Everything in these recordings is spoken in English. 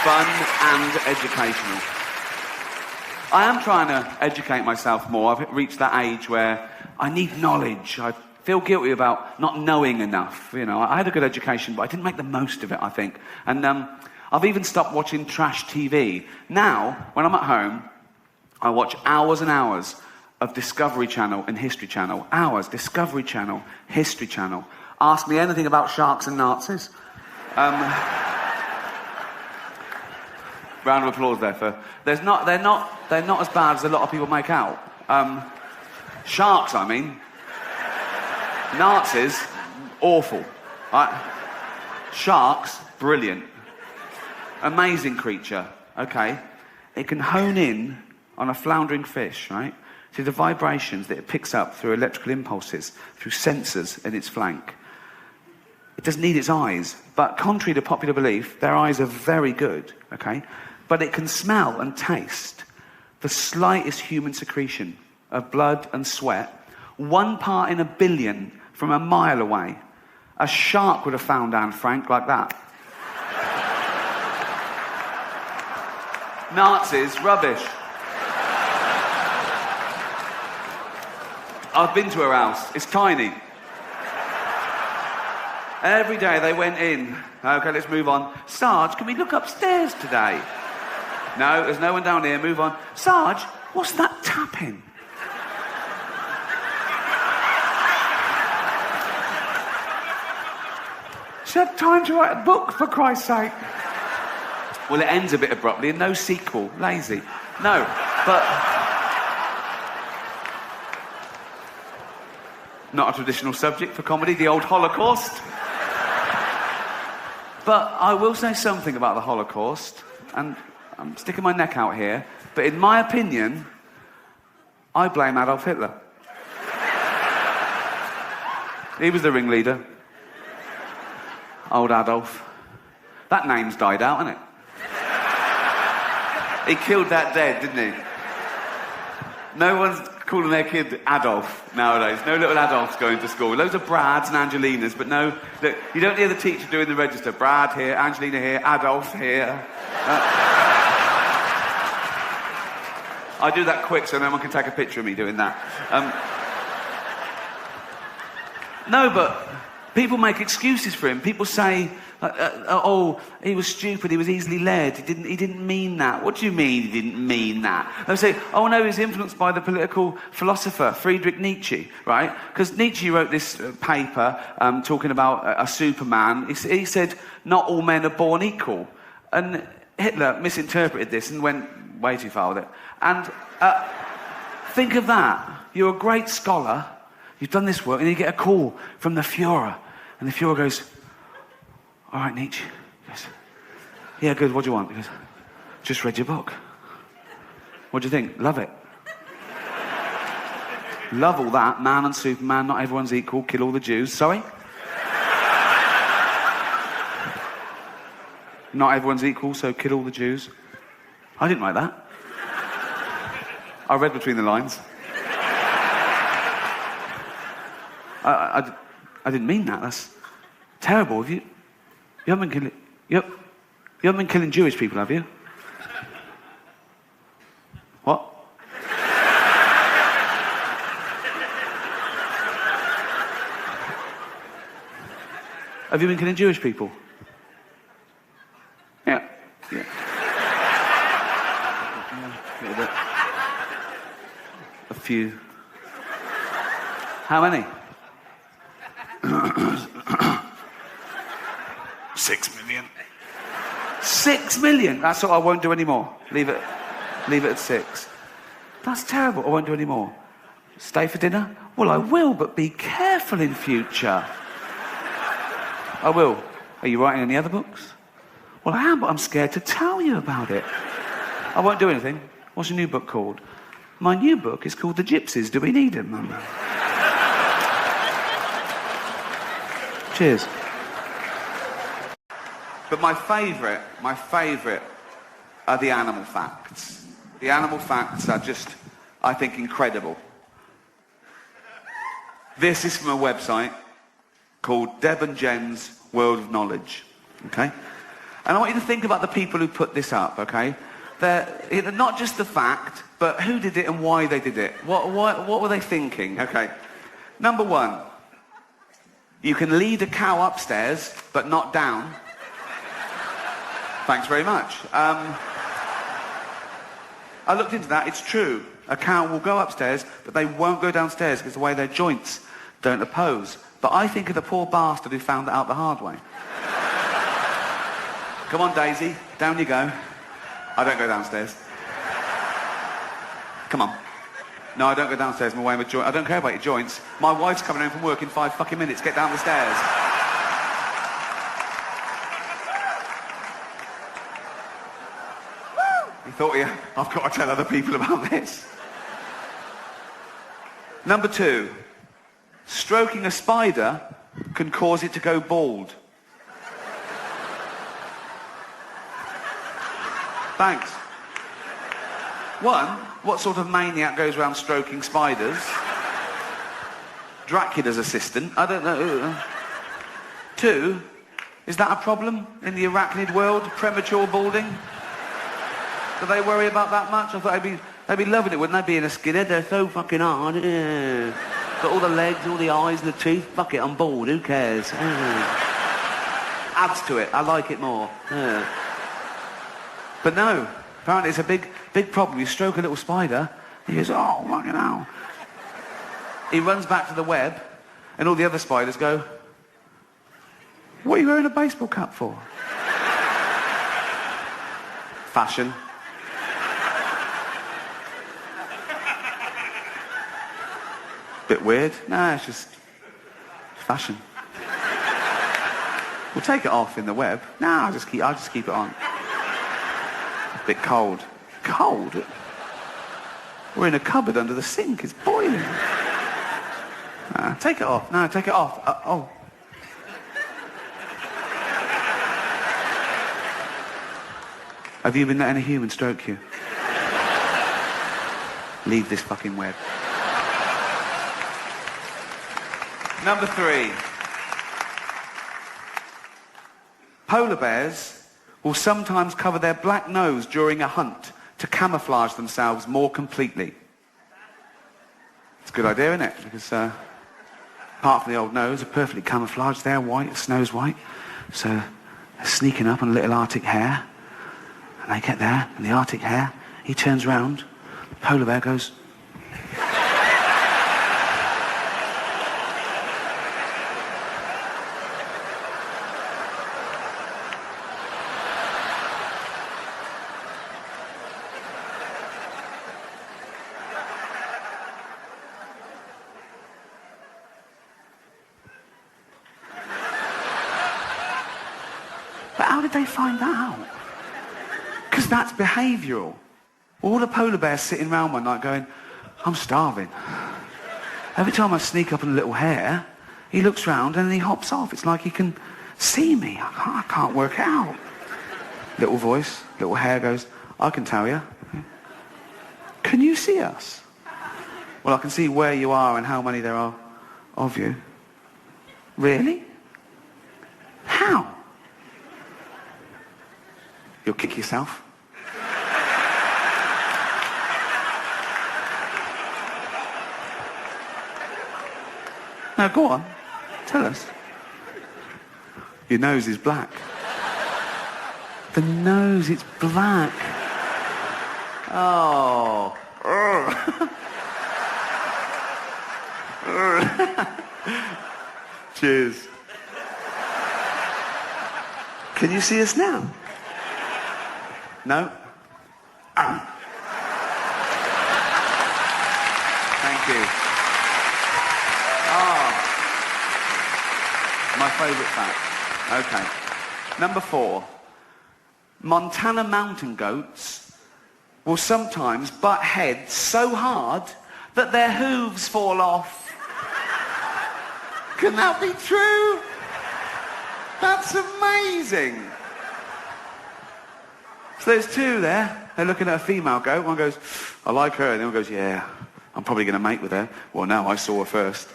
fun and educational. I am trying to educate myself more. I've reached that age where I need knowledge. I feel guilty about not knowing enough. You know, I had a good education, but I didn't make the most of it, I think. And I've even stopped watching trash TV. Now, when I'm at home, I watch hours and hours of Discovery Channel and History Channel. Hours, Discovery Channel, History Channel. Ask me anything about sharks and Nazis. Round of applause there for... They're not as bad as a lot of people make out. Sharks, I mean. Nazis, awful. Right? Sharks, brilliant. Amazing creature, okay? It can hone in on a floundering fish, right? See the vibrations that it picks up through electrical impulses, through sensors in its flank. It doesn't need its eyes, but contrary to popular belief, their eyes are very good, okay? But it can smell and taste the slightest human secretion of blood and sweat, 1 part in a billion from a mile away. A shark would have found Anne Frank like that. Nazis, rubbish. I've been to her house. It's tiny. Every day they went in. Okay, let's move on. Sarge, can we look upstairs today? No, there's no one down here. Move on. Sarge, what's that tapping? She had time to write a book, for Christ's sake. Well, it ends a bit abruptly and no sequel. Lazy. No, but... Not a traditional subject for comedy, the old Holocaust. But I will say something about the Holocaust, and I'm sticking my neck out here, but in my opinion, I blame Adolf Hitler. He was the ringleader. Old Adolf. That name's died out, hasn't it? He killed that dead, didn't he? No one's calling their kid Adolf nowadays. No little Adolfs going to school. Loads of Brads and Angelinas, but no... Look, you don't hear the teacher doing the register. Brad here, Angelina here, Adolf here. I do that quick so no one can take a picture of me doing that. No, but people make excuses for him. People say, oh, he was stupid, he was easily led, he didn't mean that. What do you mean he didn't mean that? They'll say, oh no, he was influenced by the political philosopher, Friedrich Nietzsche, right? Because Nietzsche wrote this paper talking about a Superman. He said, not all men are born equal. And Hitler misinterpreted this and went way too far with it. And think of that. You're a great scholar, you've done this work, and you get a call from the Führer. And the Führer goes, all right, Nietzsche. He goes, yeah, good, what do you want? He goes, just read your book. What do you think? Love it. Love all that. Man and Superman, not everyone's equal, kill all the Jews. Sorry? Not everyone's equal, so kill all the Jews. I didn't write that. I read between the lines. I didn't mean that. That's terrible. You haven't been killing... You haven't been killing Jewish people, have you? What? Have you been killing Jewish people? Yeah. Yeah. A little bit. A few. How many? 6 million. 6 million? That's what I won't do anymore. Leave it at 6. That's terrible. I won't do any more. Stay for dinner? Well, I will, but be careful in future. I will. Are you writing any other books? Well, I am, but I'm scared to tell you about it. I won't do anything. What's your new book called? My new book is called The Gypsies. Do we need them? Cheers. But my favourite are the animal facts. The animal facts are just, I think, incredible. This is from a website called Deb and Jen's World of Knowledge. Okay? And I want you to think about the people who put this up, okay? They're not just the fact, but who did it and why they did it. What were they thinking? Okay. Number one, you can lead a cow upstairs, but not down. Thanks very much. I looked into that. It's true. A cow will go upstairs, but they won't go downstairs because the way their joints don't oppose. But I think of the poor bastard who found that out the hard way. Come on, Daisy. Down you go. I don't go downstairs. Come on. No, I don't go downstairs. I'm away with joints. I don't care about your joints. My wife's coming home from work in 5 fucking minutes. Get down the stairs. He thought, yeah, I've got to tell other people about this. Number 2. Stroking a spider can cause it to go bald. Thanks. 1, what sort of maniac goes around stroking spiders? Dracula's assistant? I don't know. 2, is that a problem in the arachnid world? Premature balding? Do they worry about that much? I thought they'd be loving it, wouldn't they? Being a skinhead, they're so fucking hard. Yeah. Got all the legs, all the eyes, and the teeth. Fuck it, I'm bald. Who cares? Adds to it. I like it more. Yeah. But no, apparently it's a big problem. You stroke a little spider, he goes, oh, fucking hell. He runs back to the web, and all the other spiders go, what are you wearing a baseball cap for? Fashion. Bit weird. Nah, it's just fashion. We'll take it off in the web. Nah, I'll just keep it on. Bit cold. Cold? We're in a cupboard under the sink. It's boiling. Take it off. No, take it off. Oh. Have you been letting a human stroke you? Leave this fucking web. Number 3. Polar bears will sometimes cover their black nose during a hunt to camouflage themselves more completely. It's a good idea, isn't it? Because apart from the old nose, they're perfectly camouflaged. They're white, snow's white. So they're sneaking up on a little Arctic hare. And they get there, and the Arctic hare, he turns round. The polar bear goes... But how did they find that out? Because that's behavioural. All the polar bears sitting around one night going, I'm starving. Every time I sneak up on a little hare, he looks round and then he hops off. It's like he can see me. I can't work it out. Little voice, little hare goes, I can tell you. Can you see us? Well, I can see where you are and how many there are of you. Really? How? You'll kick yourself. Now, go on. Tell us. Your nose is black. The nose, it's black. Oh. Cheers. Can you see us now? No? Thank you. My favourite fact. Okay. Number 4. Montana mountain goats will sometimes butt heads so hard that their hooves fall off. Can that be true? That's amazing. So there's 2 there. They're looking at a female goat. One goes, I like her. And the other goes, yeah, I'm probably going to mate with her. Well, no, I saw her first.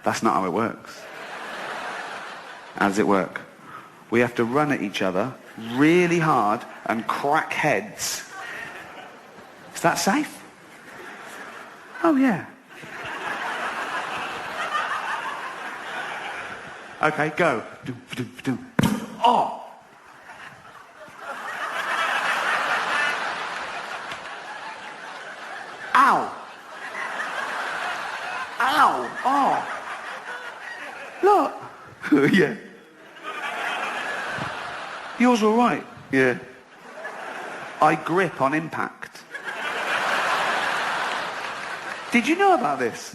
That's not how it works. How does it work? we have to run at each other really hard and crack heads. Is that safe? Oh, yeah. Okay, go. Oh! Ow! Ow! Oh! Look! Yeah. Yours all right? Yeah. I grip on impact. Did you know about this?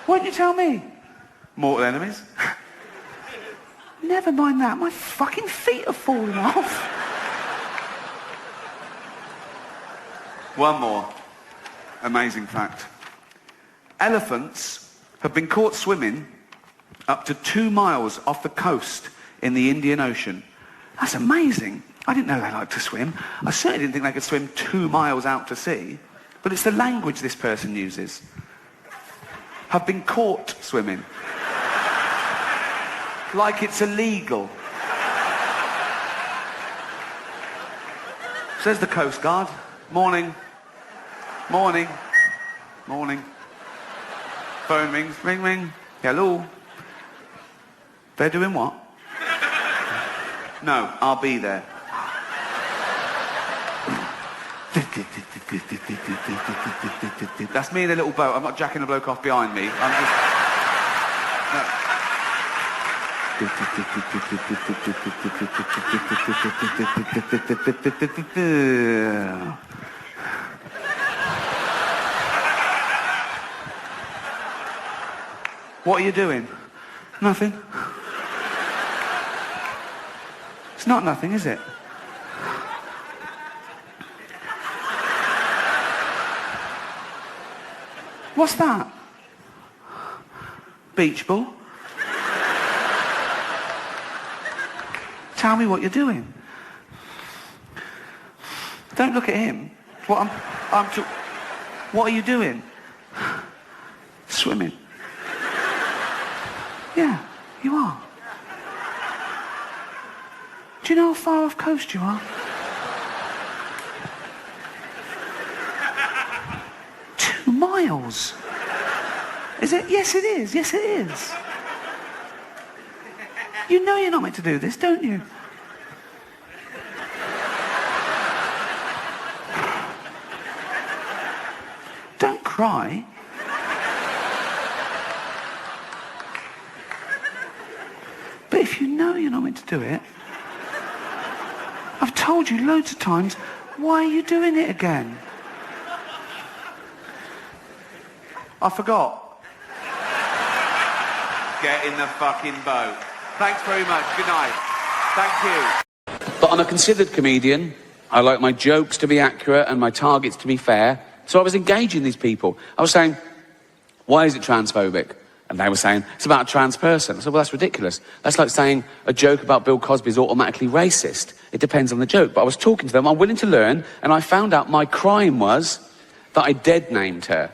Why didn't you tell me? Mortal enemies? Never mind that, my fucking feet are falling off. One more amazing fact. Elephants have been caught swimming up to 2 miles off the coast in the Indian Ocean. That's amazing. I didn't know they liked to swim. I certainly didn't think they could swim 2 miles out to sea. But it's the language this person uses. Have been caught swimming. Like it's illegal. Says the Coast Guard. Morning. Morning. Morning. Phone rings. Ring, ring. Hello. They're doing what? No, I'll be there. That's me in a little boat. I'm not jacking the bloke off behind me. I'm just... No. What are you doing? Nothing. It's not nothing, is it? What's that? Beach ball? Tell me what you're doing. Don't look at him. What are you doing? Swimming. Yeah, you are. Do you know how far off coast you are? 2 miles. Is it? Yes, it is. Yes, it is. You know you're not meant to do this, don't you? Don't cry. But if you know you're not meant to do it, I've told you loads of times, why are you doing it again? I forgot. Get in the fucking boat. Thanks very much. Good night. Thank you. But I'm a considered comedian. I like my jokes to be accurate and my targets to be fair. So I was engaging these people. I was saying, why is it transphobic? And they were saying, it's about a trans person. I said, well, that's ridiculous. That's like saying a joke about Bill Cosby is automatically racist. It depends on the joke. But I was talking to them, I'm willing to learn, and I found out my crime was that I dead named her.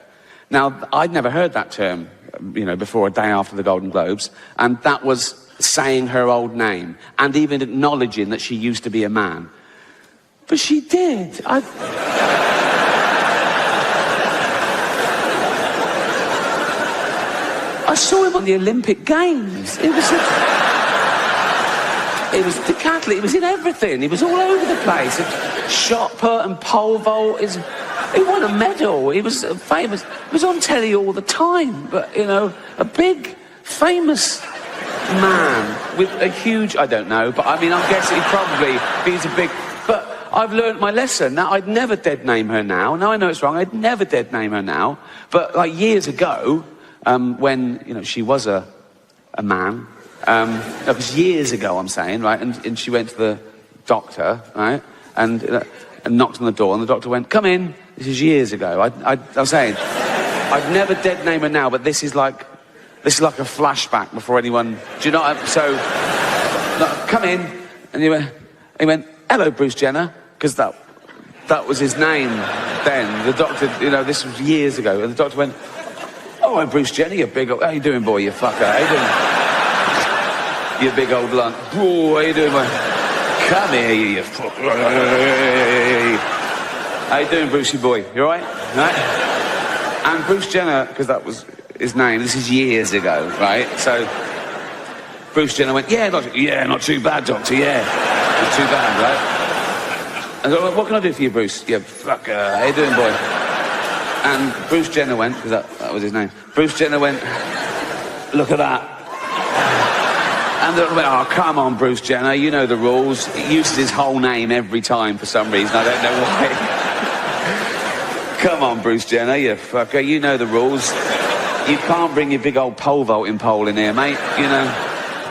Now, I'd never heard that term, you know, before a day after the Golden Globes, and that was saying her old name, and even acknowledging that she used to be a man. But she did. I saw him on the Olympic Games. It was decathlon. It was in everything. He was all over the place. Shot put and pole vault. He won a medal. He was famous. He was on telly all the time. But, you know, a big, famous man with a huge... I don't know, but I mean, I'm guessing he's a big... But I've learnt my lesson. Now, I'd never dead name her now. Now I know it's wrong. I'd never dead name her now. But, like, years ago... when, you know, she was a man, that was years ago, I'm saying, right, and she went to the doctor, right, and knocked on the door, and the doctor went, come in. This is years ago. I was saying, I'd never dead name her now, but this is like a flashback before anyone, do you know what so, come in, and he went, hello, Bruce Jenner, because that was his name then. The doctor, you know, this was years ago, and the doctor went, oh, Bruce Jenner, you big... How you doing, boy, you fucker? How you doing? You big old lunt. Oh, how you doing, man? Come here, you fuck. How you doing, Brucey boy? You all right? Right? And Bruce Jenner, because that was his name, this is years ago, right? So Bruce Jenner went, yeah, not too bad, doctor, yeah. Not too bad, right? And I go, what can I do for you, Bruce? Yeah, fucker, how you doing, boy? And Bruce Jenner went, because that was his name. Bruce Jenner went, look at that. And they went, oh, come on, Bruce Jenner, you know the rules. He uses his whole name every time for some reason, I don't know why. Come on, Bruce Jenner, you fucker, you know the rules. You can't bring your big old pole vaulting pole in here, mate, you know.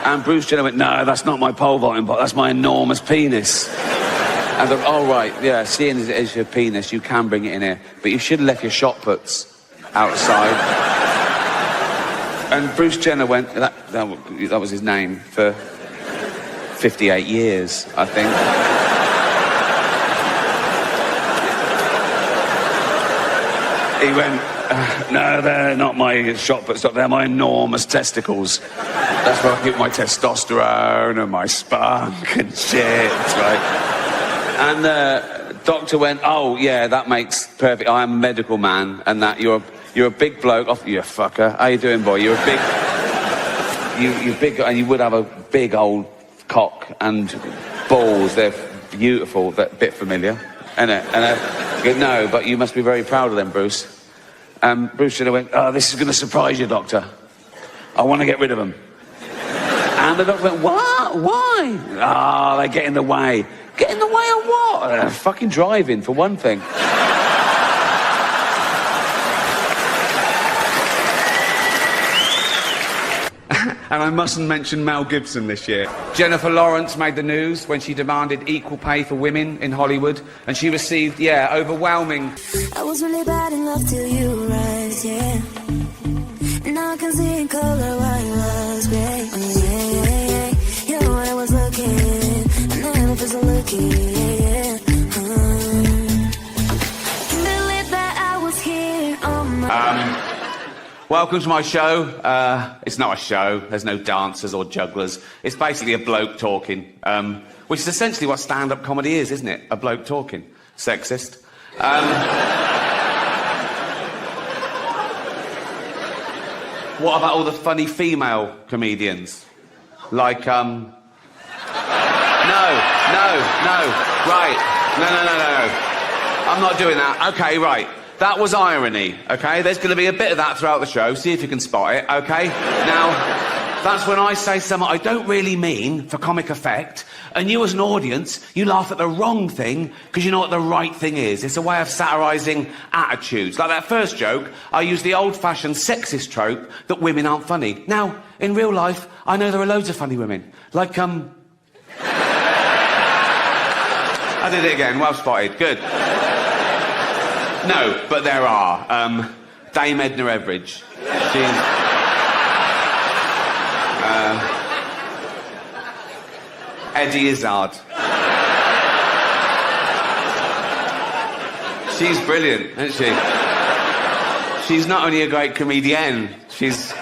And Bruce Jenner went, no, that's not my pole vaulting pole, that's my enormous penis. And they're, oh, right, yeah, seeing as it is your penis, you can bring it in here. But you should have left your shot puts outside. And Bruce Jenner went, that was his name, for 58 years, I think. He went, no, they're not my shot puts, they're my enormous testicles. That's where I get my testosterone and my spunk and shit, right? And the doctor went, oh, yeah, that makes perfect. I'm a medical man, and that you're a big bloke. Oh, you fucker. How you doing, boy? You're a big... You're big, and you would have a big old cock and balls. They're beautiful. They're a bit familiar, isn't it? And I go, no, but you must be very proud of them, Bruce. Bruce should have went, oh, this is going to surprise you, doctor. I want to get rid of them. And the doctor went, what? Why? Ah, they get in the way. Get in the way of what? Fucking driving, for one thing. And I mustn't mention Mel Gibson this year. Jennifer Lawrence made the news when she demanded equal pay for women in Hollywood, and she received, yeah, overwhelming... I was really bad in love till you arrived, yeah. Now I can see in color why you was great. Oh, yeah. You know I was looking, and I never was looking, yeah. Can't believe that I was here on my... Welcome to my show. It's not a show. There's no dancers or jugglers. It's basically a bloke talking, which is essentially what stand-up comedy is, isn't it? A bloke talking. Sexist. What about all the funny female comedians? Like, No. Right. No. I'm not doing that. Okay, right. That was irony, okay? There's going to be a bit of that throughout the show. See if you can spot it, okay? Now, that's when I say something I don't really mean for comic effect, and you as an audience, you laugh at the wrong thing because you know what the right thing is. It's a way of satirising attitudes. Like that first joke, I used the old-fashioned sexist trope that women aren't funny. Now, in real life, I know there are loads of funny women. Like, I did it again. Well spotted. Good. No, but there are. Dame Edna Everage. She's... Eddie Izzard. She's brilliant, isn't she? She's not only a great comedienne, she's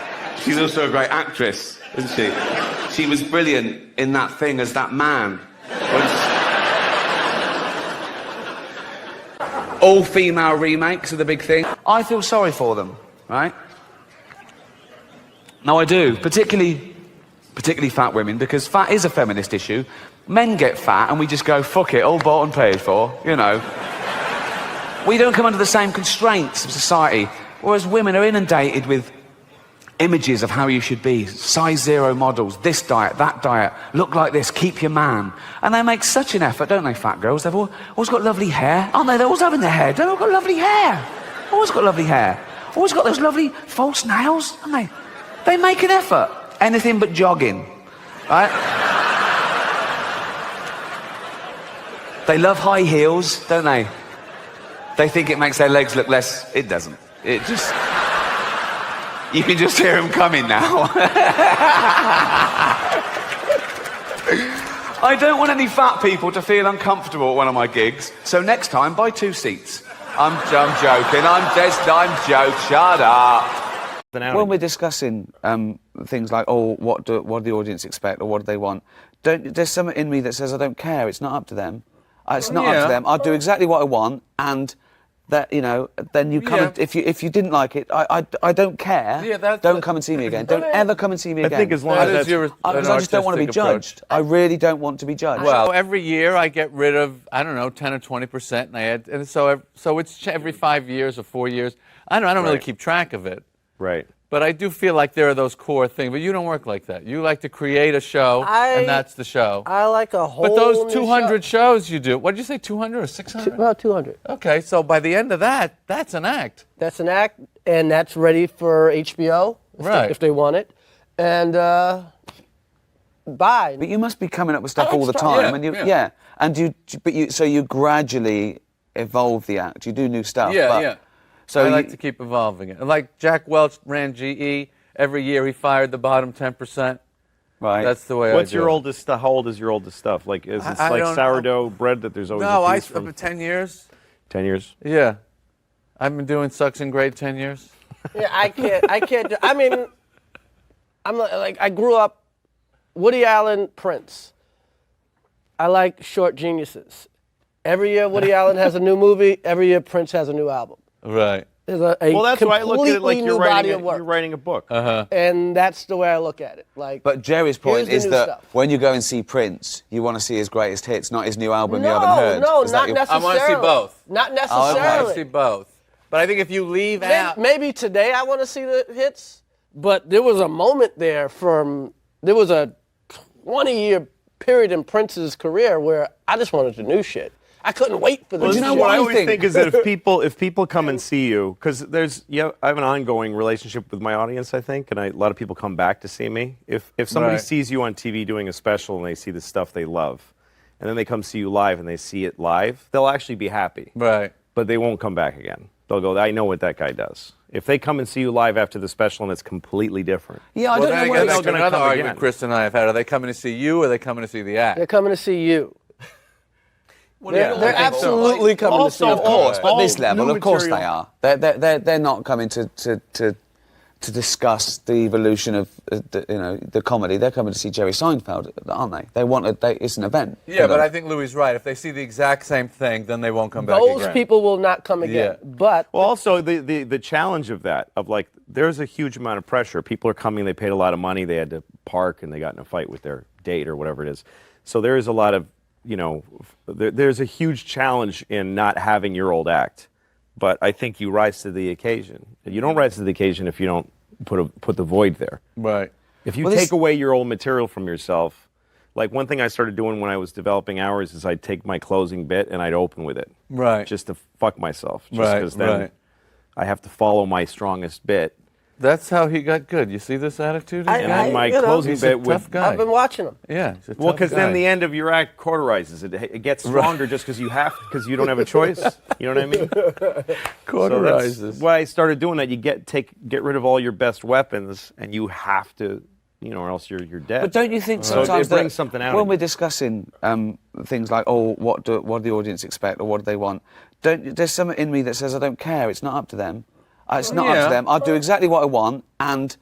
also a great actress, isn't she? She was brilliant in that thing as that man. All-female remakes are the big thing. I feel sorry for them, right? No, I do. Particularly fat women, because fat is a feminist issue. Men get fat and we just go, fuck it, all bought and paid for, you know. We don't come under the same constraints of society, whereas women are inundated with images of how you should be, size 0 models, this diet, that diet, look like this, keep your man. And they make such an effort, don't they, fat girls? They've always got lovely hair, aren't they? They're always having their hair. They've all got lovely hair. Always got lovely hair. Always got those lovely false nails, haven't they? They make an effort. Anything but jogging, right? They love high heels, don't they? They think it makes their legs look less... It doesn't. It just... You can just hear them coming now. I don't want any fat people to feel uncomfortable at one of my gigs, so next time, buy 2 seats. I'm joking. I'm joking. Shut up. when we're discussing things like, oh, what do the audience expect or what do they want, there's something in me that says I don't care. It's not up to them. It's not up to them. I'll do exactly what I want, and that, you know, then you come. And, if you didn't like it, I don't care. Yeah, don't come and see me again. Don't ever come and see me again. I think as long as because I just don't want to be judged. I really don't want to be judged. Well, every year I get rid of, I don't know, 10 or 20%, and I add, and so it's every 5 years or 4 years. I don't really keep track of it. Right. But I do feel like there are those core things. But you don't work like that. You like to create a show, and that's the show. I like a whole. But those 200 shows you do. What did you say? 200 or 600? About 200. Okay, so by the end of that, that's an act. That's an act, and that's ready for HBO if they want it, and bye. But you must be coming up with stuff all the time, and so you gradually evolve the act. You do new stuff. Yeah. So I like to keep evolving it. Like Jack Welch ran GE. Every year he fired the bottom 10%. Right. That's the way What's I do your it. oldest stuff? How old is your oldest stuff? Like, is this like sourdough bread that there's always a piece from? 10 years. 10 years? Yeah. I've been doing suction grade 10 years. Yeah, I can't. I mean, I'm like, I grew up Woody Allen, Prince. I like short geniuses. Every year Woody Allen has a new movie. Every year Prince has a new album. Right. There's well, that's why I look at it like you're you're writing a book. And that's the way I look at it. Like, but Jerry's point is that stuff. when you go and see Prince, you want to see his greatest hits, not his new album you haven't heard. No, not necessarily. I want to see both. Not necessarily. I want to see both. But I think if you leave out... Maybe today I want to see the hits, but there was a moment there there was a 20-year period in Prince's career where I just wanted the new shit. I couldn't wait for the. Well, you know what I always think is that if people come and see you, because I have an ongoing relationship with my audience, I think, and a lot of people come back to see me. If somebody sees you on TV doing a special and they see the stuff they love, and then they come see you live and they see it live, they'll actually be happy. Right. But they won't come back again. They'll go, I know what that guy does. If they come and see you live after the special and it's completely different. Yeah, I don't know where that's another argument Chris and I have had. Are they coming to see you or are they coming to see the act? They're coming to see you. They're I absolutely coming to see you. Of course, but this level, of course they are. They're not coming to discuss the evolution of the comedy. They're coming to see Jerry Seinfeld, aren't they? They want it's an event. Yeah, but I think Louis is right. If they see the exact same thing, then they won't come back again. Those people will not come again. Yeah. But also the challenge of that, of like, there's a huge amount of pressure. People are coming, they paid a lot of money, they had to park, and they got in a fight with their date or whatever it is. So there is a lot of, there's a huge challenge in not having your old act. But I think you rise to the occasion. You don't rise to the occasion if you don't put the void there. Right. If you take away your old material from yourself, like one thing I started doing when I was developing Hours is I'd take my closing bit and I'd open with it. Right. Just to fuck myself. Just right, because then I have to follow my strongest bit. That's how he got good. You see this attitude? And then my closing bit would... tough guy. I've been watching him. Yeah. Well, because then the end of your act cauterizes it. It gets stronger just because because you don't have a choice. You know what I mean? Cauterizes. So that's why I started doing that. You get rid of all your best weapons, and you have to, or else you're dead. But don't you think sometimes it brings something out when we're discussing things like, oh, what do the audience expect or what do they want? There's something in me that says I don't care. It's not up to them. It's not up to them. I'll do exactly what I want, and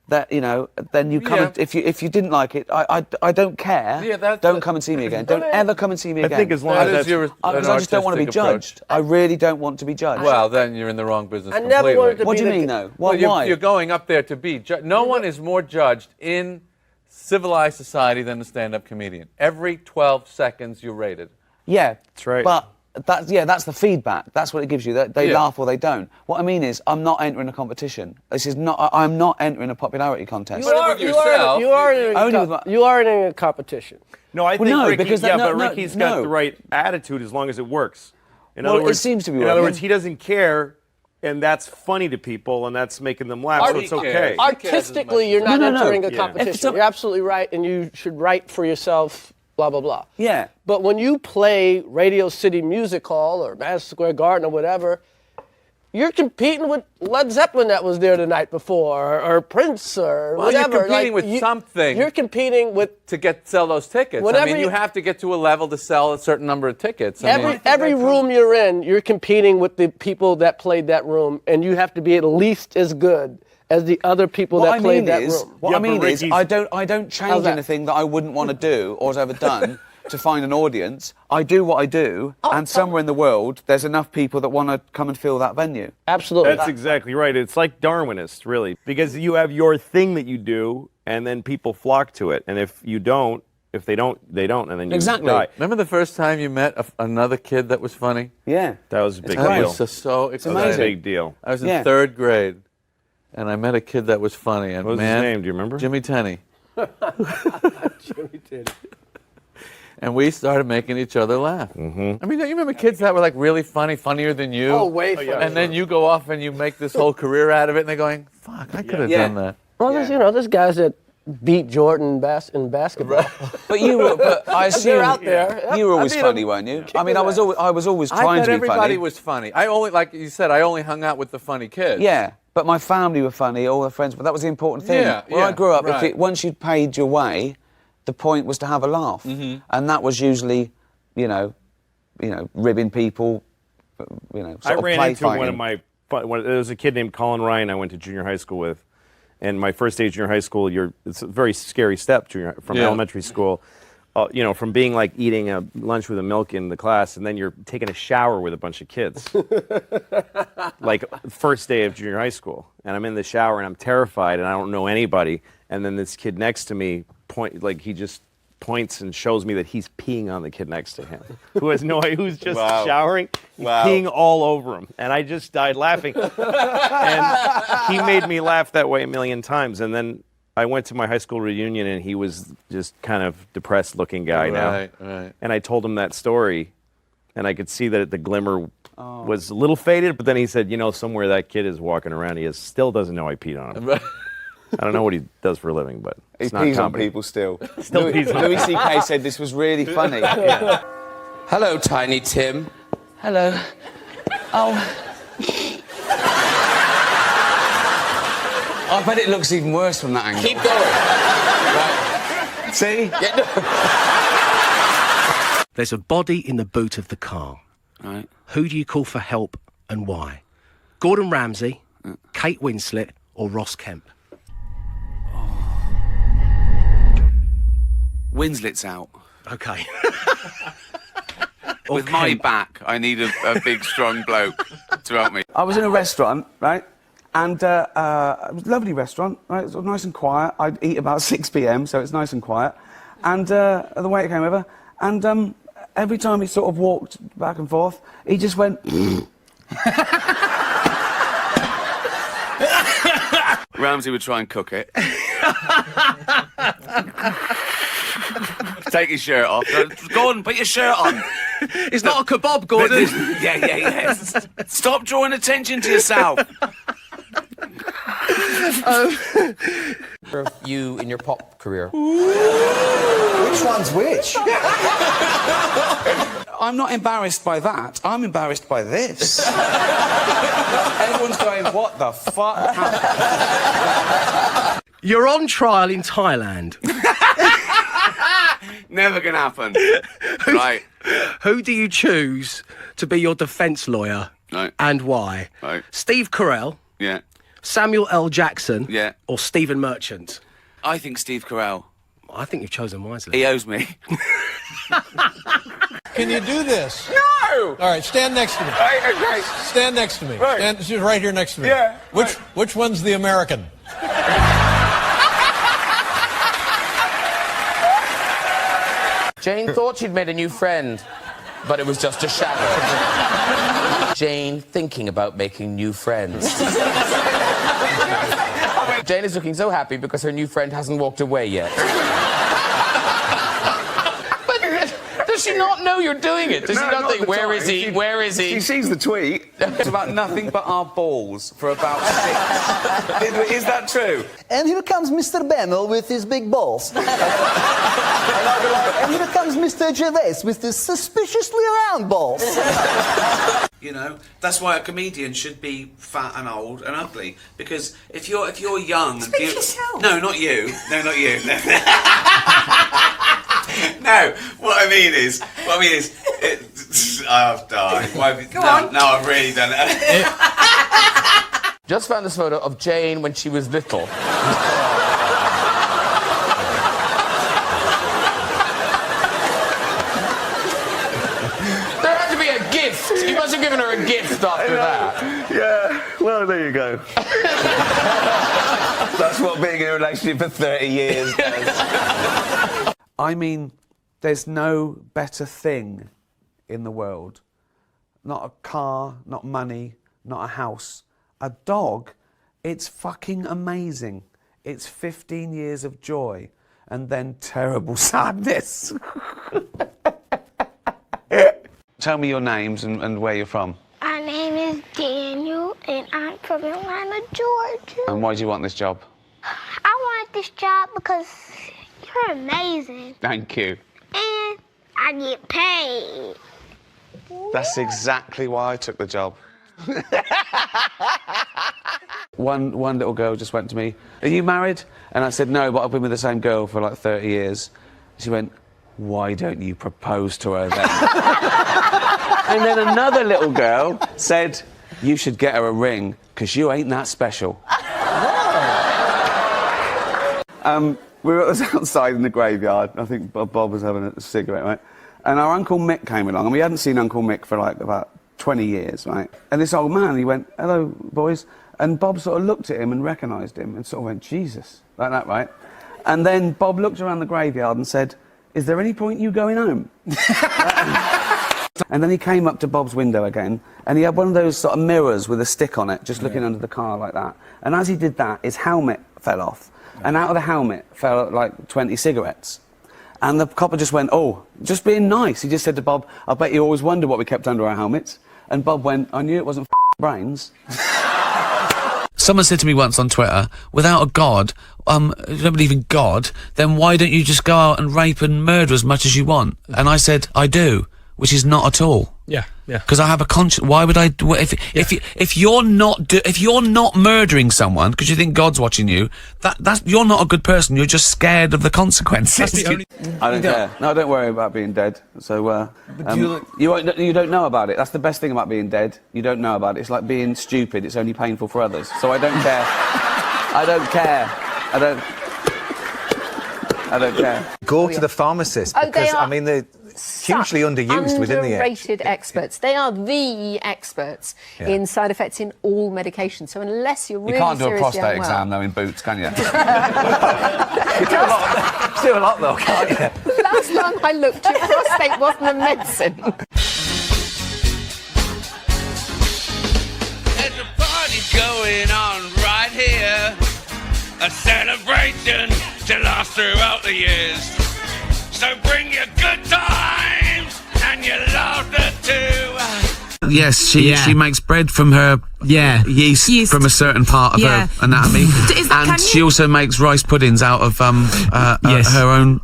that then you come. And, if you didn't like it, I don't care. Yeah, don't come and see me again. Don't ever come and see me again. I think as long as because I just don't want to be judged. I really don't want to be judged. Well, then you're in the wrong business. I never wanted to be. What do you mean, though? Why? You're going up there to be judged. No one is more judged in civilized society than a stand-up comedian. Every 12 seconds you're rated. Yeah, that's right. But that's the feedback. That's what it gives you. They laugh or they don't. What I mean is, I'm not entering a competition. I'm not entering a popularity contest. You are entering a competition. No, I think Ricky's got the right attitude as long as it works. In other words, it seems to be. In other words, he doesn't care, and that's funny to people, and that's making them laugh. So it's okay. Artistically, you're not entering a competition. You're absolutely right, and you should write for yourself. Blah, blah, blah. Yeah. But when you play Radio City Music Hall or Madison Square Garden or whatever, you're competing with Led Zeppelin that was there the night before, or Prince, or whatever. You're competing with something. You're competing with... To sell those tickets. You have to get to a level to sell a certain number of tickets. Every room you're in, you're competing with the people that played that room, and you have to be at least as good as the other people that played that room. What Yeah, I mean but is, Ricky's- I don't How's change that? anything that I wouldn't want to do or has ever done to find an audience. I do what I do, and somewhere in the world, there's enough people that want to come and fill that venue. Absolutely. That's exactly right. It's like Darwinist, really, because you have your thing that you do, and then people flock to it. And if you don't, if they don't, they don't, and then you Exactly. die. Remember the first time you met another kid that was funny? Yeah. That was a big great. That deal. was just so exciting. That was a amazing. big deal. I was in Yeah. 3rd grade, and I met a kid that was funny. And What was man, his name? Do you remember? Jimmy Tenney. Jimmy did it. And we started making each other laugh. Mm-hmm. I mean, you remember kids that were like really funny, funnier than you? Oh, way funnier. And then you go off and you make this whole career out of it, and they're going, fuck, I could have Yeah. done that. Well, there's guys that beat Jordan in basketball. But I assume They're out there. you were always I beat funny, them. weren't you? I mean, I was always I trying thought to be everybody funny. was funny. I only, like you said, I only hung out with the funny kids. Yeah, but my family were funny, all the friends, but that was the important thing. Yeah, Where I yeah, grew up, right. once you'd paid your way, the point was to have a laugh. Mm-hmm. And that was usually, ribbing people, sort I of ran play into fighting. one of my. There was a kid named Colin Ryan. I went to junior high school with, and my first day of junior high school, it's a very scary step from Yeah. elementary school. From being like eating a lunch with a milk in the class, and then you're taking a shower with a bunch of kids. Like first day of junior high school, and I'm in the shower and I'm terrified, and I don't know anybody. And then this kid next to me he just points and shows me that he's peeing on the kid next to him, who has no idea, who's just Wow. showering, he's peeing all over him, and I just died laughing. And he made me laugh that way a million times. And then I went to my high school reunion, and he was just kind of depressed-looking guy now. Right. And I told him that story, and I could see that the glimmer was a little faded. But then he said, somewhere that kid is walking around, he still doesn't know I peed on him. I don't know what he does for a living, but He it's not pees on comedy. people still. Still pees on Louis C.K. said this was really funny. Hello, Tiny Tim. Hello. Oh. I bet it looks even worse from that angle. Keep going. Right. See? There's a body in the boot of the car. Right. Who do you call for help and why? Gordon Ramsay, Kate Winslet, or Ross Kemp? Winslet's out. Okay. With my back, I need a big, strong bloke to help me. I was in a restaurant, right? And it was a lovely restaurant, right? It was nice and quiet. I'd eat about 6 p.m., so it's nice and quiet. And the waiter came over, and every time he sort of walked back and forth, he just went... Ramsay would try and cook it. Take his shirt off. Gordon, put your shirt on. It's not a kebab, Gordon. Yeah. Stop drawing attention to yourself. You in your pop career. Which one's which? I'm not embarrassed by that. I'm embarrassed by this. Everyone's going, what the fuck happened? You're on trial in Thailand. Never gonna happen. Right. Who do you choose to be your defence lawyer Right. and why? Right. Steve Carell, Yeah. Samuel L. Jackson, Yeah. or Stephen Merchant? I think Steve Carell. I think you've chosen wisely. He owes me. Can you do this? No! All right, stand next to me. Okay. Stand next to me. Right. Stand, she's right here next to me. Yeah, Which one's the American? Jane thought she'd made a new friend, but it was just a shadow. Jane thinking about making new friends. Jane is looking so happy because her new friend hasn't walked away yet. But does she not know you're doing it? Does she not think, where is he? Where is he? She sees the tweet. It's about nothing but our balls for about 6. Is that true? And here comes Mr. Bennell with his big balls. And I'll be like, and here comes Mr. Gervais with his suspiciously round balls. That's why a comedian should be fat and old and ugly. Because if you're young, Speak for yourself. No, not you. No, not you. No, what I mean is, I've died. Go on. No, I've really done it. Just found this photo of Jane when she was little. There had to be a gift. You must have given her a gift after that. Yeah, well, there you go. That's what being in a relationship for 30 years does. I mean, there's no better thing in the world. Not a car, not money, not a house. A dog, it's fucking amazing. It's 15 years of joy and then terrible sadness. Tell me your names and where you're from. My name is Daniel, and I'm from Atlanta, Georgia. And why do you want this job? I wanted this job because you're amazing, Thank you. and I get paid. That's exactly why I took the job. One little girl just went to me, "Are you married?" And I said, "No, but I've been with the same girl for like 30 years. She went, "Why don't you propose to her then?" And then another little girl said, "You should get her a ring, because you ain't that special." We were outside in the graveyard. I think Bob was having a cigarette, right? And our Uncle Mick came along, and we hadn't seen Uncle Mick for like about 20 years, right? And this old man, he went, "Hello, boys." And Bob sort of looked at him and recognised him and sort of went, "Jesus," like that, right? And then Bob looked around the graveyard and said, "Is there any point you going home?" And then he came up to Bob's window again, and he had one of those sort of mirrors with a stick on it, just looking under the car like that. And as he did that, his helmet fell off. And out of the helmet fell like 20 cigarettes. And the copper just went, "Oh, just being nice." He just said to Bob, "I bet you always wonder what we kept under our helmets." And Bob went, "I knew it wasn't brains." Someone said to me once on Twitter, "Without a God, you don't believe in God, then why don't you just go out and rape and murder as much as you want?" And I said, "I do," which is not at all. Yeah, yeah. Because I have a conscience. Why would I do it? If you're not murdering someone because you think God's watching you, that's you're not a good person. You're just scared of the consequences. That's the only... I don't care. No, don't worry about being dead. So you don't know about it. That's the best thing about being dead. You don't know about it. It's like being stupid. It's only painful for others. So I don't care. I don't care. I don't care. Go to the pharmacist because I mean they're hugely underused within the underrated experts. They are the experts in side effects in all medications. So unless you're really you can't do a seriously prostate unwell, exam though in boots, can you? You do a lot though, can't you? last time I looked, your prostate wasn't a medicine. There's a party going on right here. A celebration to last throughout the years. So bring your good times and your laughter too. Yes, she makes bread from her yeast from a certain part of her anatomy. And she also makes rice puddings out of her own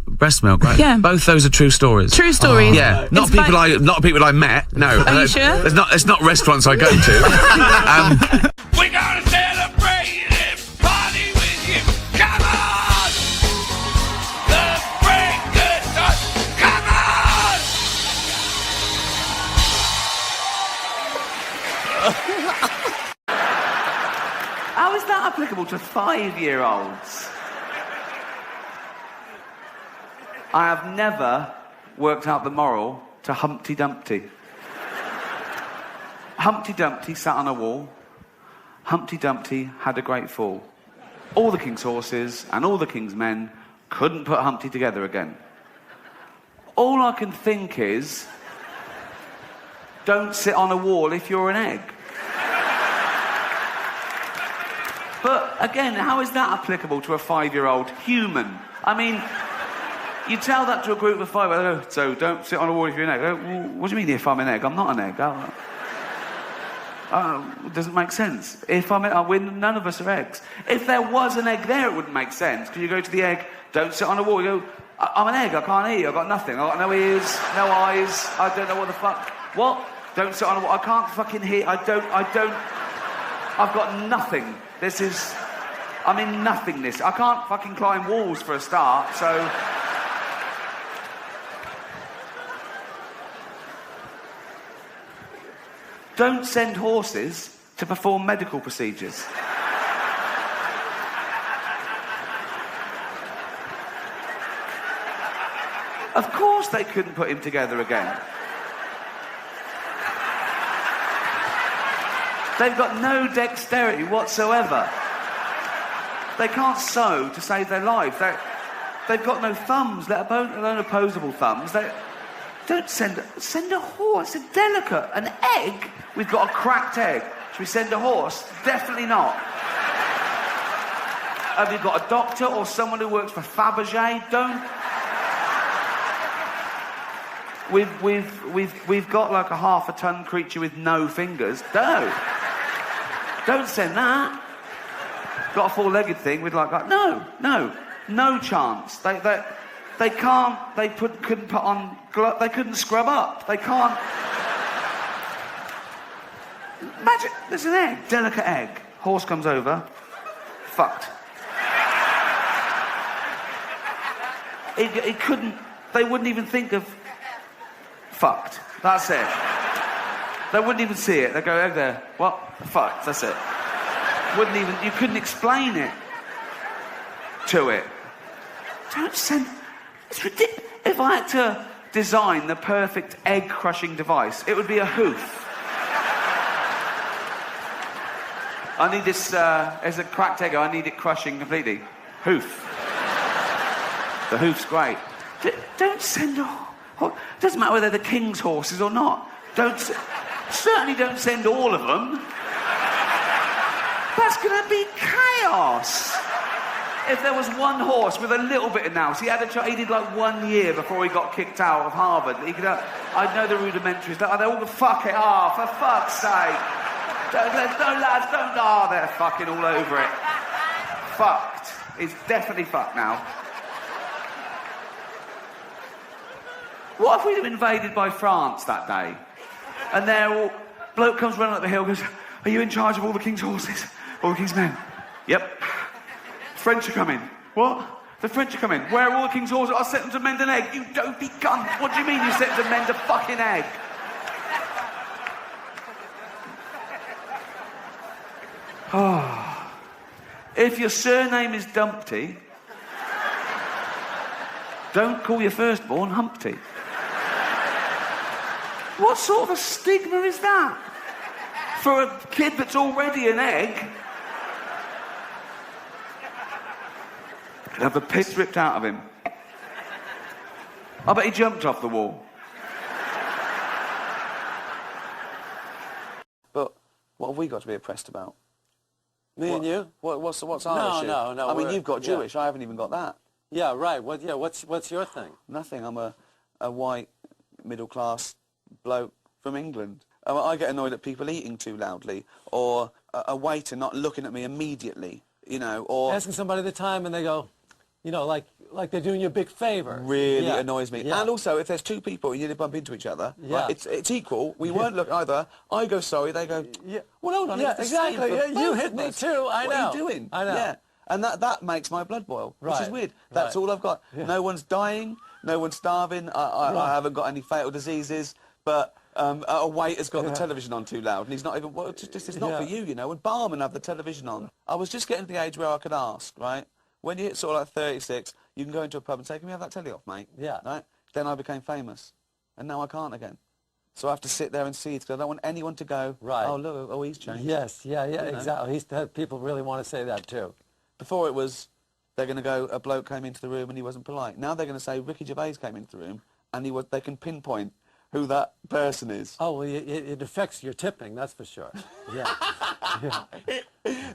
breast milk, right? Yeah. Both those are true stories. True stories. Yeah. Not people I met. No. Are you sure? It's not restaurants I go to. We're gonna celebrate and party with you. Come on! Let's bring good times. Come on! How is that applicable to 5-year-olds? I have never worked out the moral to Humpty Dumpty. Humpty Dumpty sat on a wall. Humpty Dumpty had a great fall. All the king's horses and all the king's men couldn't put Humpty together again. All I can think is, don't sit on a wall if you're an egg. But again, how is that applicable to a 5-year-old human? I mean, you tell that to a group of 5, so don't sit on a wall if you're an egg. Well, what do you mean if I'm an egg? I'm not an egg. It doesn't make sense. If none of us are eggs. If there was an egg there, it wouldn't make sense. Because you go to the egg, don't sit on a wall. You go, I'm an egg, I can't eat, I've got nothing. I've got no ears, no eyes, I don't know what the fuck. What? Don't sit on a wall, I can't fucking hear, I've got nothing. I'm in nothingness. I can't fucking climb walls for a start, so... Don't send horses to perform medical procedures. Of course they couldn't put him together again. They've got no dexterity whatsoever. They can't sew to save their life. They've got no thumbs, let alone opposable thumbs. Don't send a horse. It's delicate. An egg? We've got a cracked egg. Should we send a horse? Definitely not. Have you got a doctor or someone who works for Fabergé? Don't. We've got like a half-a-ton creature with no fingers. Don't send that. Got a four-legged thing with like that. No chance. They can't. Couldn't put on. They couldn't scrub up. They can't. Imagine there's an egg, delicate egg. Horse comes over. Fucked. It couldn't. They wouldn't even think of. Fucked. That's it. They wouldn't even see it. They go over there. What? Fucked. That's it. Wouldn't even. You couldn't explain it to it. Don't send. It's ridiculous. If I had to design the perfect egg-crushing device, it would be a hoof. I need this. As a cracked egg, I need it crushing completely. Hoof. The hoof's great. Don't send a. Doesn't matter whether they're the king's horses or not. Certainly don't send all of them. That's going to be chaos. If there was one horse with a little bit of nous, he did like 1 year before he got kicked out of Harvard. I'd know the rudimentaries. They're all fuck it. For fuck's sake. No lads, don't. They're fucking all over it. Fucked. It's definitely fucked now. What if we'd have invaded by France that day? And bloke comes running up the hill and goes, are you in charge of all the king's horses? All the king's men? Yep. French are coming. What? The French are coming. Where are all the king's horses? I sent them to mend an egg. You dopey cunt. What do you mean you sent them to mend a fucking egg? Oh. If your surname is Dumpty, don't call your firstborn Humpty. What sort of a stigma is that? For a kid that's already an egg? He'd have the piss ripped out of him. I bet he jumped off the wall. But what have we got to be oppressed about? Me and you? What's our issue? No. I mean, you've got Jewish. I haven't even got that. Yeah, right. What's your thing? Nothing. I'm a white, middle-class bloke from England. I get annoyed at people eating too loudly, or a waiter not looking at me immediately, or... Asking somebody the time and they go, like they're doing you a big favour. Really annoys me. Yeah. And also, if there's two people and you bump into each other, it's equal. We weren't looking either. I go sorry, they go, well, hold on. Yeah, exactly. You hit me too, I know. What are you doing? I know. Yeah. And that makes my blood boil, which is weird. That's all I've got. Yeah. No one's dying, no one's starving, I haven't got any fatal diseases, but a waiter's got the television on too loud, and he's not even, it's not for you, and barman have the television on. I was just getting to the age where I could ask, right? When you hit sort of like 36, you can go into a pub and say, can we have that telly off, mate? Yeah. Right? Then I became famous, and now I can't again. So I have to sit there and see it, because I don't want anyone to go, oh, look, he's changed. Yes, exactly. People really want to say that, too. Before it was, they're going to go, a bloke came into the room and he wasn't polite. Now they're going to say, Ricky Gervais came into the room, and they can pinpoint who that person is. Oh, well, it affects your tipping, that's for sure. Yeah.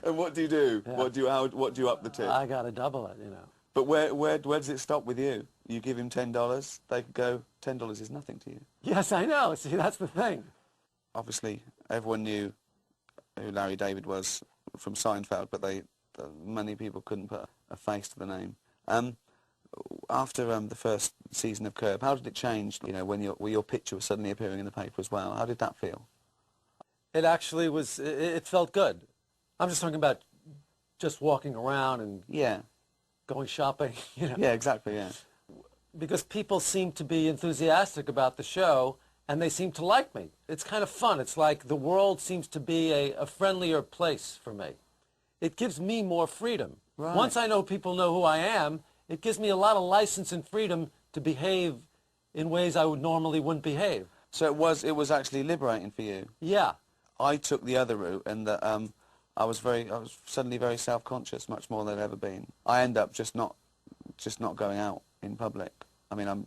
And what do you do? Yeah. What do you up the tip? I got to double it, But where does it stop with you? You give him $10, they could go, $10 is nothing to you. Yes, I know. See, that's the thing. Obviously, everyone knew who Larry David was from Seinfeld, but many people couldn't put a face to the name. After the first season of Curb, how did it change, when your picture was suddenly appearing in the paper as well? How did that feel? It actually was, it felt good. I'm just talking about just walking around and going shopping, Yeah, exactly, yeah. Because people seemed to be enthusiastic about the show, and they seem to like me. It's kind of fun. It's like the world seems to be a friendlier place for me. It gives me more freedom. Right. Once I know people know who I am, it gives me a lot of license and freedom to behave in ways I normally wouldn't behave. So it was actually liberating for you. Yeah. I took the other route, and that I was suddenly very self-conscious, much more than I'd ever been. I end up just not going out in public. I mean, I'm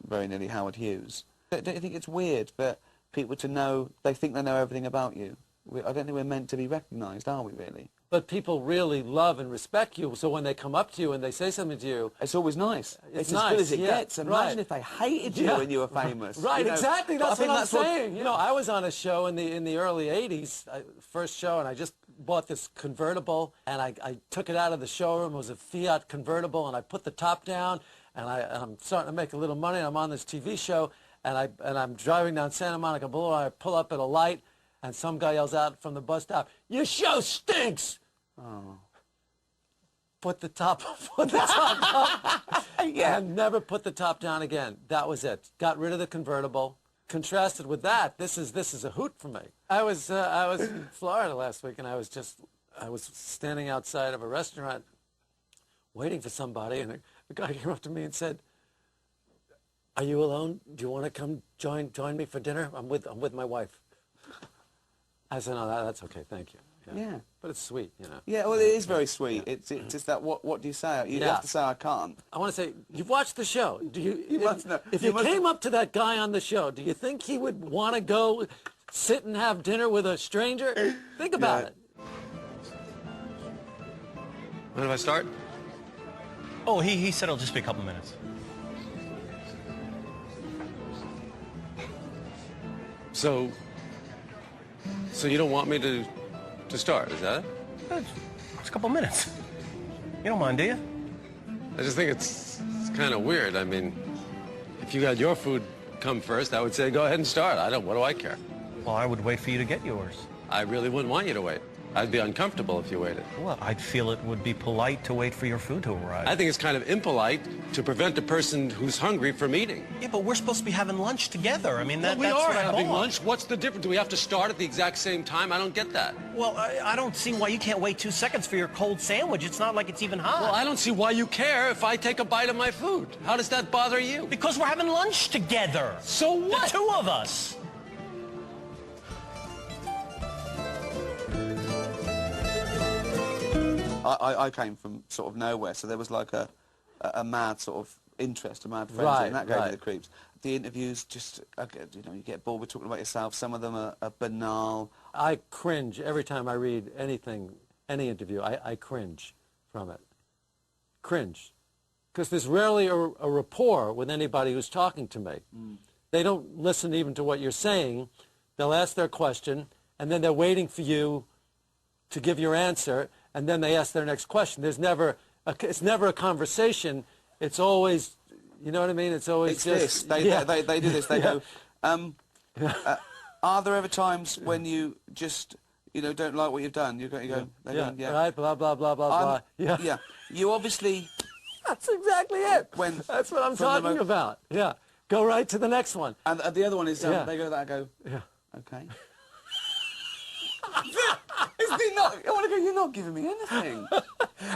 very nearly Howard Hughes. Don't you think it's weird for people to know, they think they know everything about you? I don't think we're meant to be recognised, are we, really? But people really love and respect you, so when they come up to you and they say something to you... It's always nice. It's nice, as good as it yeah, gets. Imagine right. if they hated you when you were famous. Right, you know? exactly. That's what I'm saying. What, you know, I was on a show in the early 80s, first show, and I just bought this convertible, and I took it out of the showroom. It was a Fiat convertible, and I put the top down, and I'm starting to make a little money. I'm on this TV show, and I'm driving down Santa Monica Boulevard. I pull up at a light, and some guy yells out from the bus stop, "Your show stinks!" Oh. Put the top up. Yeah. And never put the top down again. That was it. Got rid of the convertible. Contrasted with that, this is a hoot for me. I was in Florida last week, and I was standing outside of a restaurant waiting for somebody, and a guy came up to me and said, "Are you alone? Do you want to come join me for dinner? I'm with my wife." I said, "No, that's okay, thank you." Yeah. But it's sweet, you know. Yeah, well, it is very sweet. It's just that, what do you say? You have to say, I can't. I want to say, you've watched the show. Do you? If you must came up to that guy on the show, do you think he would want to go sit and have dinner with a stranger? Think about it. When do I start? Oh, he said it'll just be a couple minutes. So you don't want me to start, is that it? It's a couple minutes. You don't mind, do you? I just think it's kind of weird. I mean, if you got your food come first, I would say go ahead and start. What do I care? Well, I would wait for you to get yours. I really wouldn't want you to wait. I'd be uncomfortable if you waited. Well, I'd feel it would be polite to wait for your food to arrive. I think it's kind of impolite to prevent a person who's hungry from eating. Yeah, but we're supposed to be having lunch together. I mean, Well, we that's are what I having bought. lunch. What's the difference? Do we have to start at the exact same time? I don't get that. Well, I don't see why you can't wait 2 seconds for your cold sandwich. It's not like it's even hot. Well, I don't see why you care if I take a bite of my food. How does that bother you? Because we're having lunch together. So what? The two of us. I came from sort of nowhere, so there was like a mad sort of interest, a mad frenzy, and that gave me the creeps. The interviews, just, you get bored with talking about yourself. Some of them are banal. I cringe every time I read anything, any interview. I cringe from it. Cringe. Because there's rarely a rapport with anybody who's talking to me. They don't listen even to what you're saying. They'll ask their question, and then they're waiting for you to give your answer, and then they ask their next question. It's never a conversation. It's always, you know what I mean? It's always just... They do this. They go, are there ever times when you just, don't like what you've done? You go, right, blah, blah, blah, blah, blah. Yeah. You obviously... That's exactly it. That's what I'm talking about. Yeah. Go right to the next one. And the other one is, they go to that, I go, okay. I want to go, you're not giving me anything.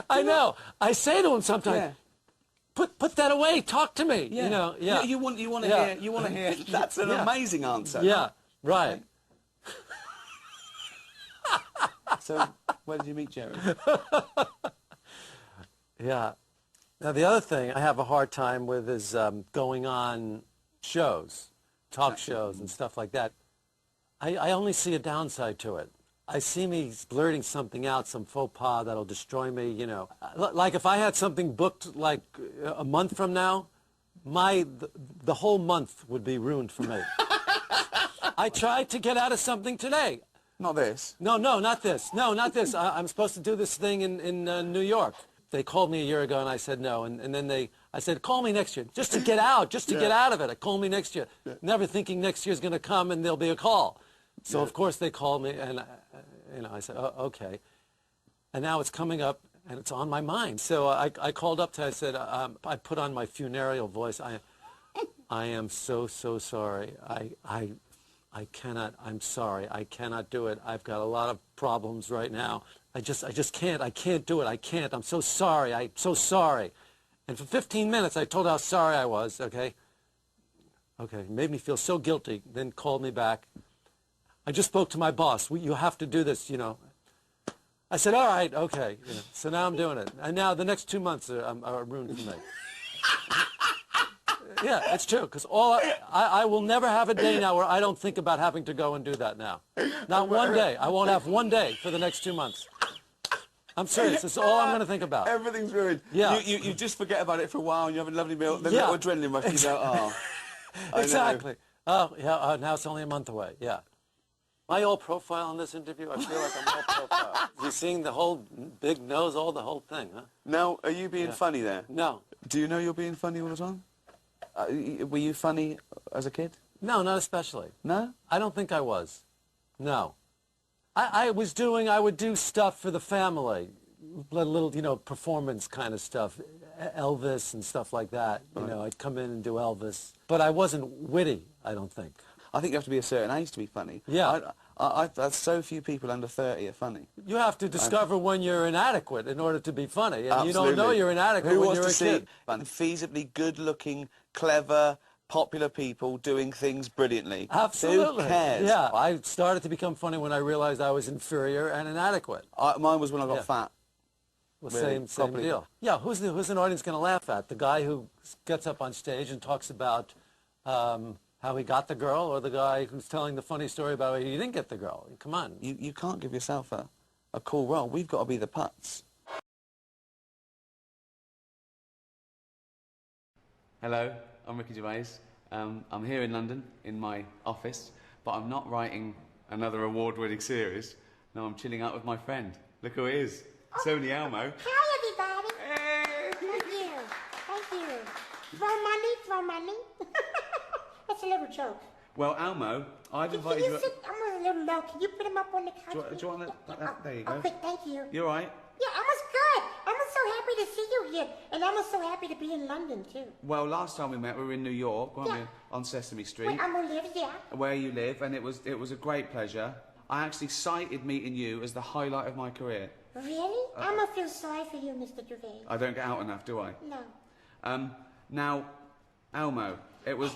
I know. I say to him sometimes, put that away, talk to me. Yeah. You want to hear. That's an amazing answer. Yeah, right. So, where did you meet Jerry? Yeah. Now, the other thing I have a hard time with is going on shows, talk shows and stuff like that. I only see a downside to it. I see me blurting something out, some faux pas that'll destroy me, Like if I had something booked like a month from now, the whole month would be ruined for me. I tried to get out of something today. Not this. No, not this. No, not this. I'm supposed to do this thing in New York. They called me a year ago, and I said no. And then I said, call me next year, just to get out, get out of it. Call me next year, never thinking next year's going to come and there'll be a call. So, of course, they called me, and I said, oh, okay. And now it's coming up, and it's on my mind. So I called up to, I said, I put on my funereal voice, I am so sorry. I cannot, I'm sorry. I cannot do it. I've got a lot of problems right now. I just can't. I can't do it. I can't. I'm so sorry. I'm so sorry. And for 15 minutes, I told her how sorry I was, okay? Okay, made me feel so guilty, then called me back. I just spoke to my boss. You have to do this, you know. I said, all right, okay. You know, so now I'm doing it. And now the next 2 months are ruined for me. Yeah, it's true, because I will never have a day now where I don't think about having to go and do that now. Not one day. I won't have one day for the next 2 months. I'm serious. That's all I'm going to think about. Everything's ruined. Yeah. You just forget about it for a while, and you have a lovely meal, then little adrenaline rush, you go, oh. Exactly. Oh, yeah, now it's only a month away, yeah. Am I all profile in this interview? I feel like I'm all profile. You're seeing the whole big nose, the whole thing, huh? Now, are you being funny there? No. Do you know you're being funny all the time? Were you funny as a kid? No, not especially. No? I don't think I was. No. I would do stuff for the family, little, you know, performance kind of stuff, Elvis and stuff like that. You know, I'd come in and do Elvis. But I wasn't witty, I don't think. I think you have to be a certain age to be funny. Yeah. So few people under 30 are funny. You have to discover when you're inadequate in order to be funny. And you don't know you're inadequate when you're a kid. Feasibly good-looking, clever, popular people doing things brilliantly. Absolutely. Who cares? Yeah. I started to become funny when I realized I was inferior and inadequate. Mine was when I got fat. Well, same deal. Yeah, who's an audience going to laugh at? The guy who gets up on stage and talks about how he got the girl, or the guy who's telling the funny story about how he didn't get the girl? Come on. You can't give yourself a cool role. We've got to be the putz. Hello, I'm Ricky Gervais. I'm here in London, in my office, but I'm not writing another award-winning series. No, I'm chilling out with my friend. Look who he is. It's only Elmo. Hi, everybody. Hey. Thank you. Thank you. Throw money, throw money. That's a little joke. Well, Elmo, I've invited you... I'm a little low. Can you put him up on the couch? Do you want that? There you go. Okay, thank you. You all right? Yeah, Elmo's good. Elmo's so happy to see you here. And Elmo's so happy to be in London, too. Well, last time we met, we were in New York, weren't we? On Sesame Street. Where Elmo lives, yeah. Where you live, and it was a great pleasure. I actually cited meeting you as the highlight of my career. Really? Elmo feels sorry for you, Mr. Gervais. I don't get out enough, do I? No. Now, Elmo, it was...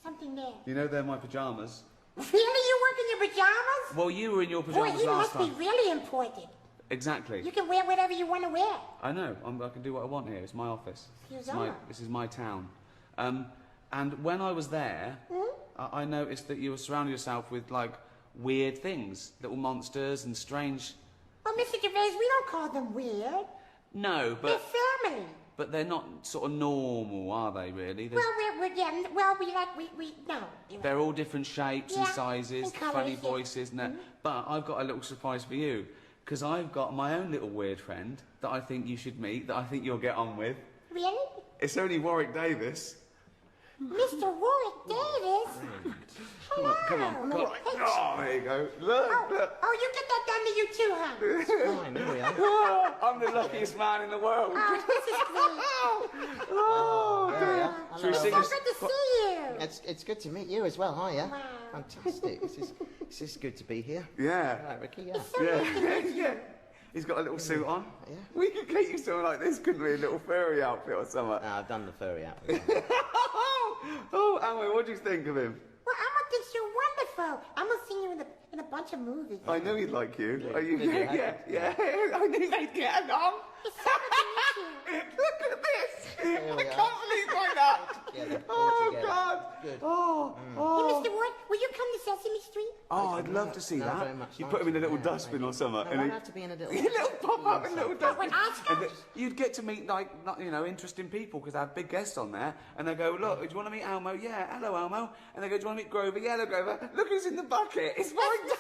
Something there. You know they're my pyjamas. Really? You work in your pajamas? Well, you were in your pyjamas last time. Boy, you must be really important. Exactly. You can wear whatever you want to wear. I know. I can do what I want here. It's my office. This is my town. And when I was there, I noticed that you were surrounding yourself with, like, weird things. Little monsters and strange... Well, Mr. Gervais, we don't call them weird. No, but... They're family. But they're not sort of normal, are they, really? Well, no. They're all different shapes and sizes, and colours, funny voices, and that. But I've got a little surprise for you, because I've got my own little weird friend that I think you should meet, that I think you'll get on with. Really? It's only Warwick Davis. Mr. Warwick Davis? Hello. Come on. Oh, there you go. Look. Oh, you get that done to you too, huh? Fine, here we are. I'm the luckiest man in the world. Oh, this is great. Oh, Should we sing? It's so good to see you. It's good to meet you as well. Hiya. Wow. Fantastic. This is good to be here. Yeah. Right, Ricky. Yeah. Yeah. He's got a little suit on. Yeah. We could get you something like this, couldn't we? A little furry outfit or something. No, I've done the furry outfit. Oh, Elmo, what do you think of him? Well, Elmo thinks you're wonderful. I'm gonna see you in a bunch of movies. I know he'd like you. Yeah. Are you? Yeah. I knew they'd get along. It's so good to meet you. Look at this. Here we I are. can't believe why not. Together, all Oh, together. God. Good. Hey, Mr. Ward, will you come to Sesame Street? Oh, I'd love to see No, that. very much You like put him in a little yeah, dustbin maybe. or something. No, and I'd he- have to be in a little... a little pop up, a little dustbin. When You'd get to meet, like, interesting people, because I have big guests on there. And they go, look, do you want to meet Elmo? Yeah, hello, Elmo. And they go, do you want to meet Grover? Yeah, hello, Grover. Look who's in the bucket. It's Warwick Davis.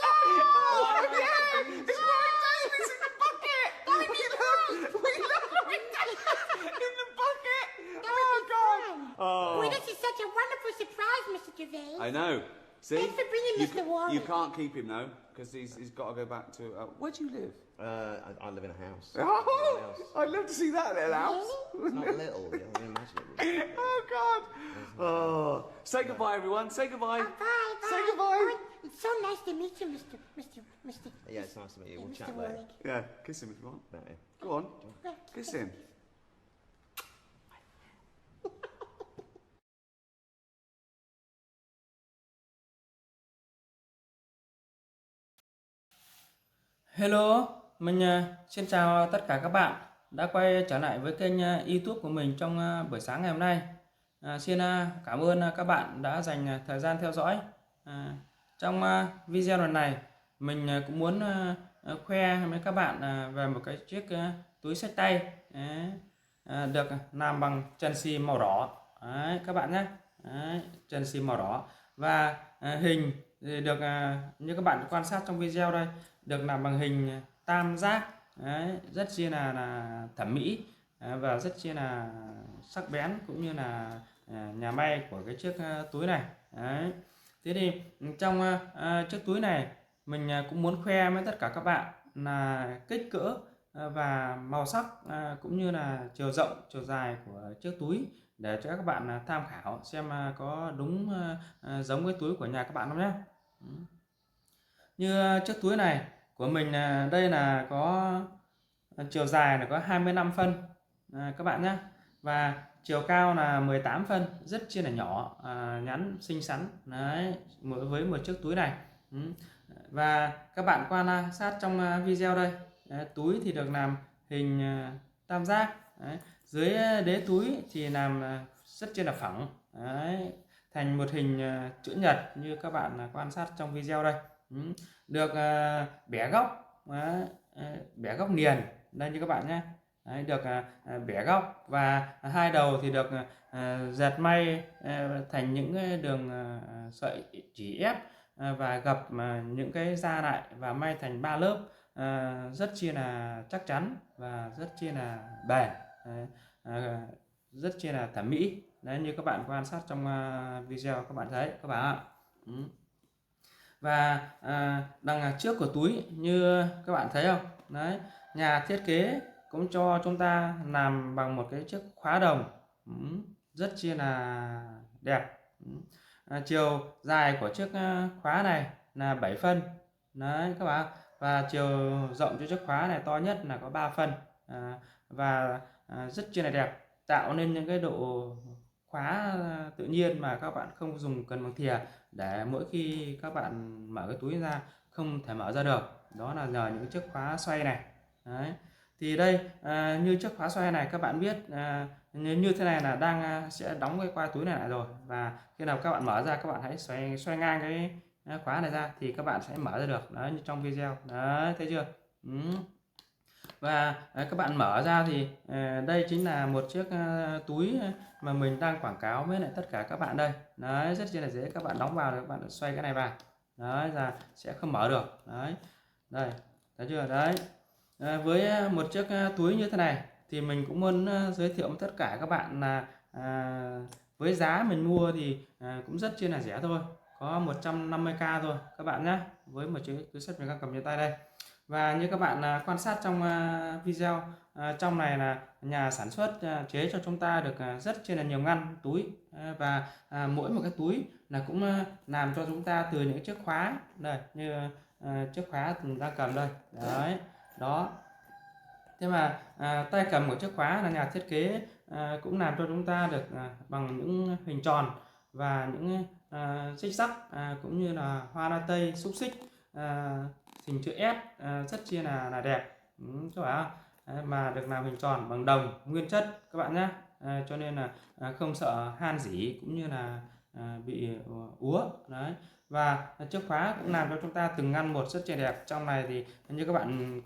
Oh, yeah. It's Warwick Davis in the bucket. We love Warwick Davis in the bucket. Oh, God. Boy, this is such a wonderful surprise, Mr. Gervais. I know. See? Thanks for bringing Mr. Warwick. You can't keep him, though, because he's got to go back to... where do you live? I live in a house. Oh, I'd love to see that little house. It's not little, you imagine it. Oh, God. Oh, say goodbye, everyone. Say goodbye. Bye, bye. Say goodbye. Oh, it's so nice to meet you, Mr. Yeah, it's nice to meet you. We'll Mr. chat later. Warwick. Yeah, kiss him if you want. No. Go on. Kiss him. Hello, mình xin chào tất cả các bạn đã quay trở lại với kênh YouTube của mình trong buổi sáng ngày hôm nay. Xin cảm ơn các bạn đã dành thời gian theo dõi. Trong video lần này, mình cũng muốn khoe với các bạn về một cái chiếc túi xách tay được làm bằng chân xì màu đỏ. Đấy, các bạn nhé, chân xì màu đỏ và hình thì được như các bạn quan sát trong video đây, được làm bằng hình tam giác. Đấy, rất chi là thẩm mỹ và rất chi là sắc bén, cũng như là nhà may của cái chiếc túi này. Đấy. Thế thì trong chiếc túi này mình cũng muốn khoe với tất cả các bạn là kích cỡ và màu sắc cũng như là chiều rộng, chiều dài của chiếc túi, để cho các bạn tham khảo xem có đúng giống với túi của nhà các bạn không nhé. Như chiếc túi này của mình đây là có chiều dài là có 25 phân các bạn nhé, và chiều cao là 18 phân, rất chi là nhỏ, nhắn xinh xắn. Đấy, với một chiếc túi này. Và các bạn quan sát trong video đây, túi thì được làm hình tam giác. Đấy, dưới đế túi thì làm rất chi là phẳng. Đấy, thành một hình chữ nhật như các bạn quan sát trong video đây. Được bẻ góc, bẻ góc liền đây như các bạn nhé. Đấy, được bẻ góc và hai đầu thì được dệt may thành những cái đường sợi chỉ ép và gập những cái da lại và may thành 3 lớp, rất chi là chắc chắn và rất chi là bền, rất chi là thẩm mỹ. Đấy, như các bạn quan sát trong video các bạn thấy các bạn ạ. Và đằng trước của túi như các bạn thấy không? Đấy, nhà thiết kế cũng cho chúng ta làm bằng một cái chiếc khóa đồng rất chi là đẹp. Chiều dài của chiếc khóa này là 7 phân. Đấy các bạn. Và chiều rộng cho chiếc khóa này to nhất là có 3 phân. Và rất chi là đẹp, tạo nên những cái độ khóa tự nhiên mà các bạn không dùng cần bằng thìa, để mỗi khi các bạn mở cái túi ra không thể mở ra được. Đó là nhờ những chiếc khóa xoay này. Đấy. Thì đây như chiếc khóa xoay này các bạn biết như thế này là đang sẽ đóng cái qua túi này lại rồi, và khi nào các bạn mở ra các bạn hãy xoay ngang cái khóa này ra thì các bạn sẽ mở ra được. Đấy, như trong video. Đấy, thấy chưa? Và các bạn mở ra thì đây chính là một chiếc túi mà mình đang quảng cáo với lại tất cả các bạn đây. Đấy, rất là dễ, các bạn đóng vào rồi các bạn xoay cái này vào. Đấy, là sẽ không mở được. Đấy, đây, thấy chưa? Đấy, với một chiếc túi như thế này thì mình cũng muốn giới thiệu với tất cả các bạn là với giá mình mua thì cũng rất là rẻ thôi, có 150k thôi các bạn nhé, với một chiếc túi xách mình đang cầm trên tay đây. Và như các bạn quan sát trong video, trong này là nhà sản xuất chế cho chúng ta được rất là nhiều ngăn túi, và mỗi một cái túi là cũng làm cho chúng ta từ những chiếc khóa đây, như chiếc khóa mình đang cầm đây. Đấy, đó. Thế mà tay cầm của chiếc khóa là nhà thiết kế cũng làm cho chúng ta được bằng những hình tròn và những xích sắt, cũng như là hoa la xúc xích hình chữ S, rất chi là đẹp các bạn. Mà được làm hình tròn bằng đồng nguyên chất các bạn nhé, cho nên là không sợ han rỉ cũng như là bị úa. Đấy, và chiếc khóa cũng làm cho chúng ta từng ngăn một rất là đẹp. Trong này thì như các bạn quan